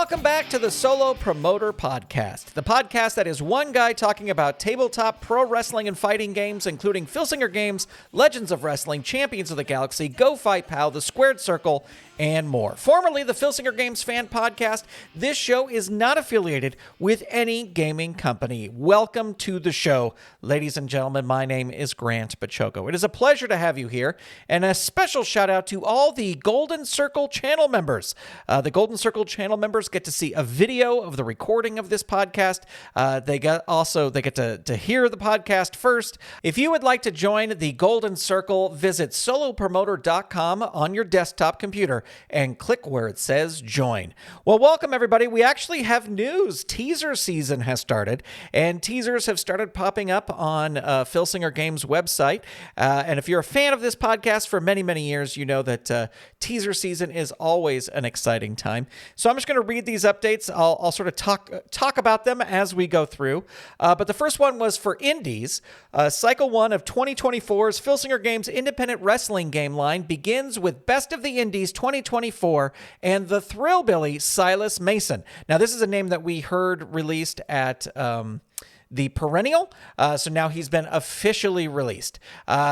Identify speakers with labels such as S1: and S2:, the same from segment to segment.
S1: Welcome back to the Solo Promoter Podcast, the podcast that is one guy talking about tabletop pro wrestling and fighting games, including Filsinger Games, Legends of Wrestling, Champions of the Galaxy, Go Fight Pal, The Squared Circle, and more. Formerly the Filsinger Games fan podcast, this show is not affiliated with any gaming company. Welcome to the show, ladies and gentlemen. My name is Grant Bachoco. It is a pleasure to have you here, and a special shout out to all the Golden Circle channel members. The Golden Circle channel members get to see a video of the recording of this podcast. They get to hear the podcast first. If you would like to join the Golden Circle, visit solopromoter.com on your desktop computer and click where it says join. Well, welcome everybody. We actually have news. Teaser season has started, and teasers have started popping up on Filsinger Games website. And if you're a fan of this podcast for many, many years, you know that teaser season is always an exciting time. So I'm just going to read these updates. I'll sort of talk about them as we go through. But the first one was for Indies. Cycle 1 of 2024's Filsinger Games independent wrestling game line begins with Best of the Indies 2024 and the Thrillbilly Silas Mason. Now, this is a name that we heard released at the Perennial, so now he's been officially released.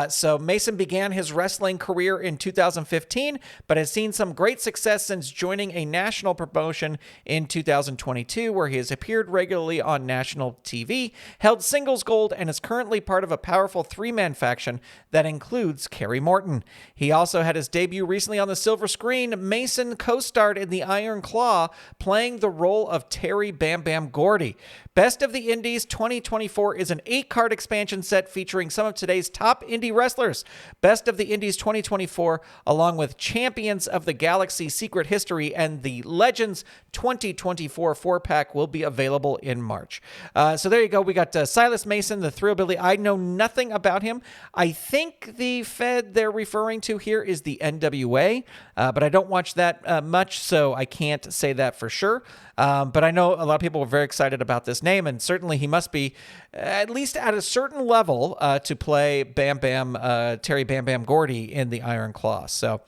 S1: So Mason began his wrestling career in 2015, but has seen some great success since joining a national promotion in 2022, where he has appeared regularly on national TV, held singles gold, and is currently part of a powerful three-man faction that includes Kerry Morton. He also had his debut recently on the silver screen. Mason co-starred in The Iron Claw, playing the role of Terry Bam Bam Gordy. Best of the Indies 2024 is an 8-card expansion set featuring some of today's top indie wrestlers. Best of the Indies 2024, along with Champions of the Galaxy Secret History and the Legends 2024 4-pack, will be available in March. So there you go. We got Silas Mason, the Thrillbilly. I know nothing about him. I think the Fed they're referring to here is the NWA, but I don't watch that much, so I can't say that for sure. But I know a lot of people are very excited about this name, and certainly he must be at least at a certain level to play Terry Bam Bam Gordy in the Iron Claw. So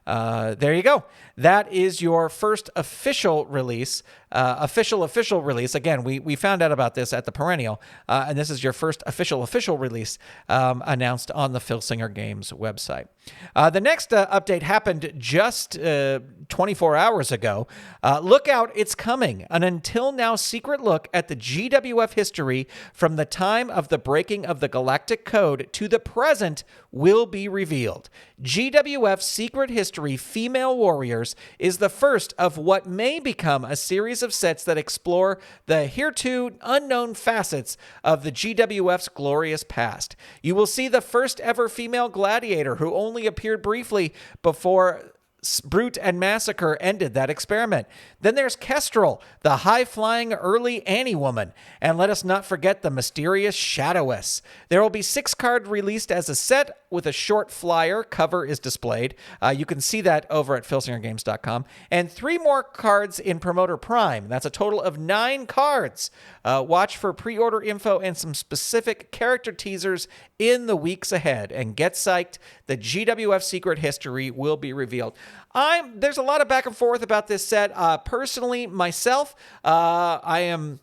S1: there you go. That is your first official release. Official release. Again, we found out about this at the Perennial, and this is your first official release announced on the Filsinger Games website. The next update happened just 24 hours ago. Look out, it's coming. An until now secret look at the GWF history from the time of the breaking of the Galactic Code to the present will be revealed. GWF Secret History Female Warriors is the first of what may become a series of sets that explore the hereto unknown facets of the GWF's glorious past. You will see the first ever female gladiator, who only appeared briefly before Brute and Massacre ended that experiment. Then there's Kestrel, the high-flying early Annie woman. And let us not forget the mysterious Shadowess. There will be 6-card released as a set with a short flyer. Cover is displayed. You can see that over at filsingergames.com. And 3 more cards in Promoter Prime. That's a total of 9 cards. Watch for pre-order info and some specific character teasers in the weeks ahead. And get psyched, the GWF Secret History will be revealed. There's a lot of back and forth about this set. Personally, myself, I am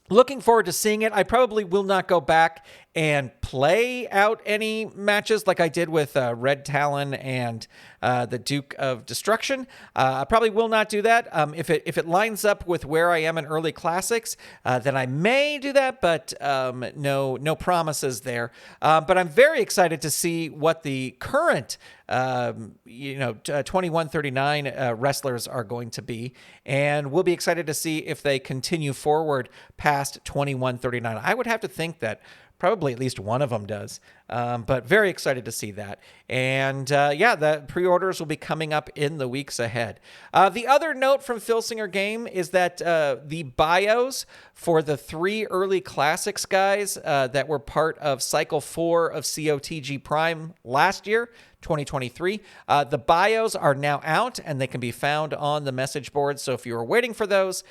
S1: looking forward to seeing it. I probably will not go back and play out any matches like I did with Red Talon and the Duke of Destruction. I probably will not do that. If it lines up with where I am in early classics, then I may do that, but no promises there. But I'm very excited to see what the current 2139 wrestlers are going to be, and we'll be excited to see if they continue forward past 2139. I would have to think that probably at least one of them does, but very excited to see that. And the pre-orders will be coming up in the weeks ahead. The other note from Filsinger Game is that the bios for the 3 early classics guys that were part of Cycle 4 of COTG Prime last year, 2023. The bios are now out, and they can be found on the message board. So if you were waiting for those,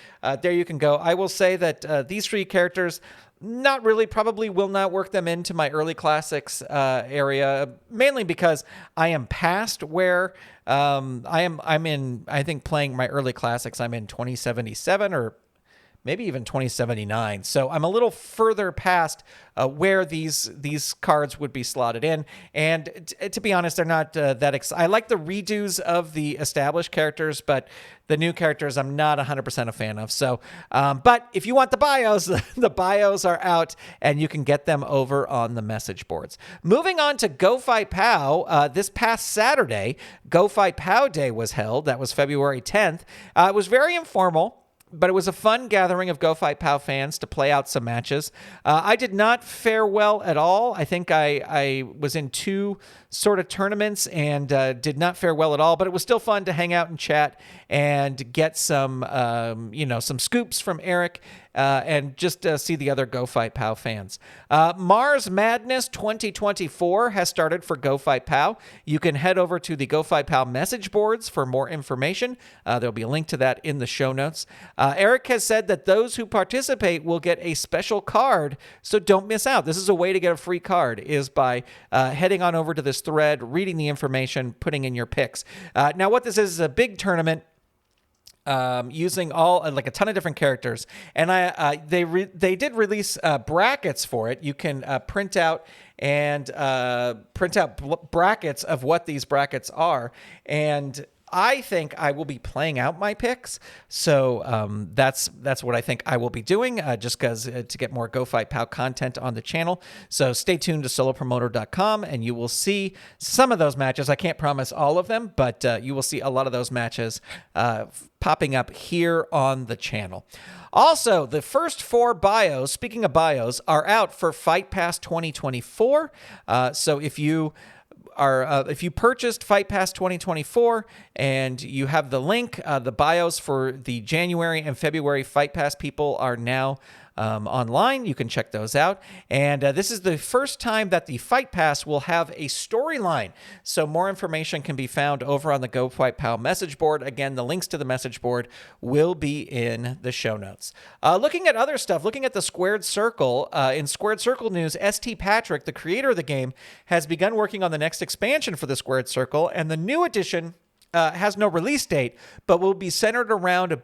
S1: there you can go. I will say that these 3 characters Not really. Probably will not work them into my early classics area, mainly because I am past where I'm in. I think playing my early classics, I'm in 2077 or maybe even 2079. So I'm a little further past where these cards would be slotted in. And to be honest, they're not that exciting. I like the redos of the established characters, but the new characters I'm not 100% a fan of. So, but if you want the bios, the bios are out and you can get them over on the message boards. Moving on to Go Fight POW, this past Saturday, Go Fight POW Day was held. That was February 10th. It was very informal, but it was a fun gathering of Go Fight POW fans to play out some matches. I did not fare well at all. I think I was in 2 sort of tournaments and did not fare well at all, but it was still fun to hang out and chat and get some, some scoops from Eric and just see the other Go Fight POW fans. Mars Maddness 2024 has started for Go Fight POW. You can head over to the Go Fight POW message boards for more information. There'll be a link to that in the show notes. Eric has said that those who participate will get a special card, so don't miss out. This is a way to get a free card, is by heading on over to this thread, reading the information, putting in your picks. Now, what this is a big tournament using all like a ton of different characters, and they did release brackets for it. You can print out brackets of what these brackets are, and I think I will be playing out my picks. So that's what I think I will be doing, just because to get more Go Fight POW content on the channel. So stay tuned to solopromoter.com and you will see some of those matches. I can't promise all of them, but you will see a lot of those matches popping up here on the channel. Also, the first 4 bios, speaking of bios, are out for Fight Pass 2024. So if you purchased Fight Pass 2024 and you have the link, the bios for the January and February Fight Pass people are now online. You can check those out. And this is the first time that the Fight Pass will have a storyline. So more information can be found over on the Go Fight POW message board. Again, the links to the message board will be in the show notes. Looking at other stuff, looking at the Squared Circle, in Squared Circle news, St. Patrick, the creator of the game, has begun working on the next expansion for the Squared Circle, and the new edition has no release date, but will be centered around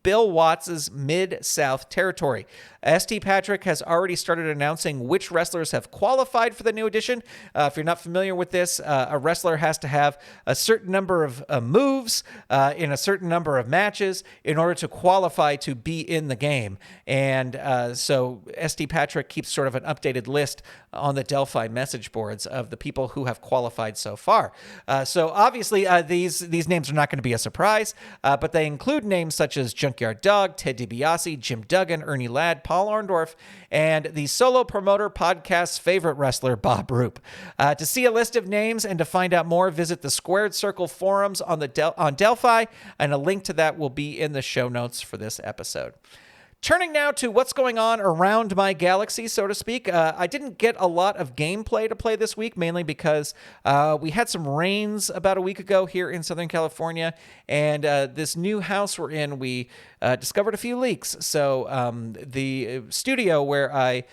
S1: Bill Watts' Mid-South territory. St. Patrick has already started announcing which wrestlers have qualified for the new edition. If you're not familiar with this, a wrestler has to have a certain number of moves in a certain number of matches in order to qualify to be in the game. And so St. Patrick keeps sort of an updated list on the Delphi message boards of the people who have qualified so far. So obviously these names are not going to be a surprise, but they include names such as Junkyard Dog, Ted DiBiase, Jim Duggan, Ernie Ladd, Paul Orndorff, and the Solo Promoter podcast's favorite wrestler, Bob Roop. To see a list of names and to find out more, visit the Squared Circle forums on Delphi, and a link to that will be in the show notes for this episode. Turning now to what's going on around my galaxy, so to speak. I didn't get a lot of gameplay to play this week, mainly because we had some rains about a week ago here in Southern California, and this new house we're in, we discovered a few leaks. So the studio where I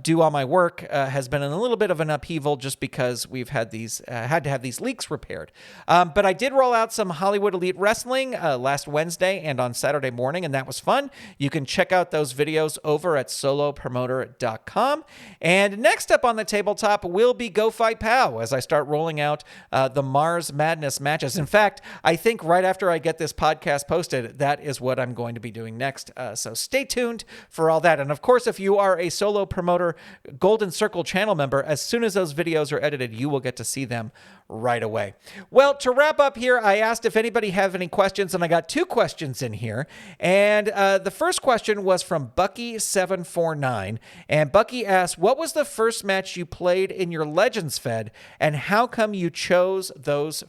S1: do all my work has been in a little bit of an upheaval just because we've had to have these leaks repaired. But I did roll out some Hollywood Elite Wrestling last Wednesday and on Saturday morning, and that was fun. You can check out those videos over at solopromoter.com. And next up on the tabletop will be Go Fight POW as I start rolling out the Mars Maddness matches. In fact, I think right after I get this podcast posted, that is what I'm going to be doing next. So stay tuned for all that. And of course, if you are a Solo Promoter Golden Circle channel member, as soon as those videos are edited, you will get to see them right away. Well, to wrap up here, I asked if anybody have any questions, and I got 2 questions in here. And the first question was from Bucky749, and Bucky asked, what was the first match you played in your Legends Fed, and how come you chose those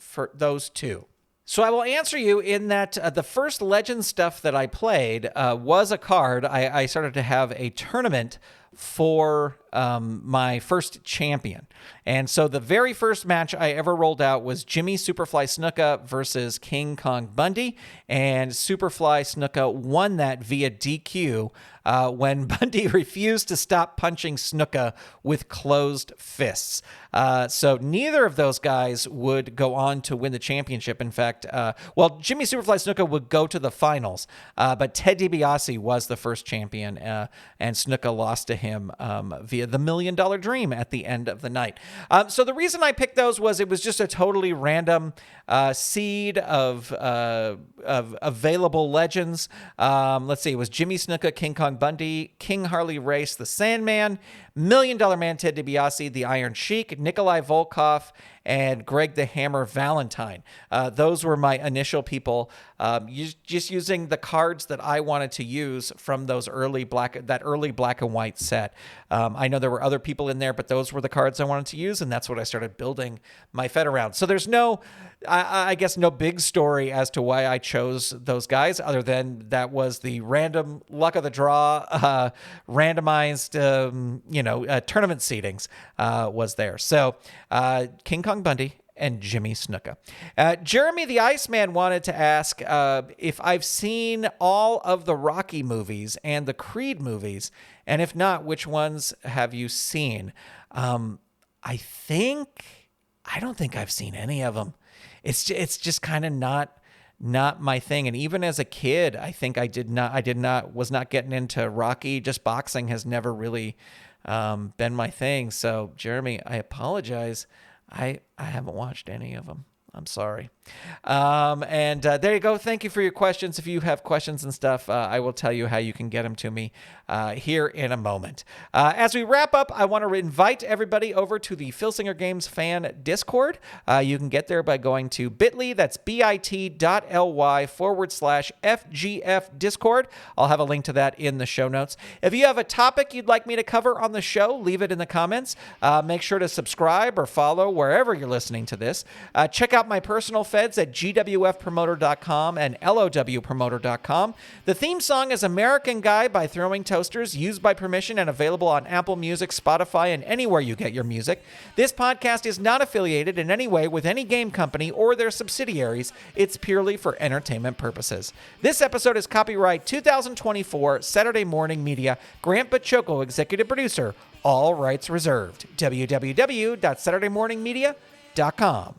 S1: 2? So I will answer you in that the first Legends stuff that I played was a card. I started to have a tournament for my first champion. And so the very first match I ever rolled out was Jimmy Superfly Snuka versus King Kong Bundy. And Superfly Snuka won that via DQ when Bundy refused to stop punching Snuka with closed fists. So neither of those guys would go on to win the championship. In fact, Jimmy Superfly Snuka would go to the finals, but Ted DiBiase was the first champion, and Snuka lost to him via the $1 Million Dream at the end of the night. So the reason I picked those was it was just a totally random seed of available legends. Let's see, it was Jimmy Snuka, King Kong Bundy, King Harley Race, the Sandman, $1 Million Man Ted DiBiase, the Iron Sheik, Nikolai Volkov, and Greg the Hammer Valentine. Those were my initial people, just using the cards that I wanted to use from those early black and white set. I know there were other people in there, but those were the cards I wanted to use, and that's what I started building my Fed around. So there's I guess no big story as to why I chose those guys, other than that was the random luck of the draw, randomized, tournament seedings was there. So King Kong Bundy and Jimmy Snuka. Jeremy the Iceman wanted to ask if I've seen all of the Rocky movies and the Creed movies, and if not, which ones have you seen? I don't think I've seen any of them. It's just kind of not my thing. And even as a kid, I think was not getting into Rocky. Just boxing has never really been my thing. So Jeremy, I apologize. I haven't watched any of them. I'm sorry. And there you go. Thank you for your questions. If you have questions and stuff, I will tell you how you can get them to me here in a moment. As we wrap up, I want to invite everybody over to the Filsinger Games fan Discord. You can get there by going to bit.ly, that's bit.ly/FGF Discord. I'll have a link to that in the show notes. If you have a topic you'd like me to cover on the show, leave it in the comments. Make sure to subscribe or follow wherever you're listening to this. Check out my personal feds at GWFpromoter.com and LOWpromoter.com. The theme song is American Guy by Throwing Toasters, used by permission and available on Apple Music, Spotify, and anywhere you get your music. This podcast is not affiliated in any way with any game company or their subsidiaries. It's purely for entertainment purposes. This episode is copyright 2024, Saturday Morning Media, Grant Bachoco, executive producer, all rights reserved. www.saturdaymorningmedia.com.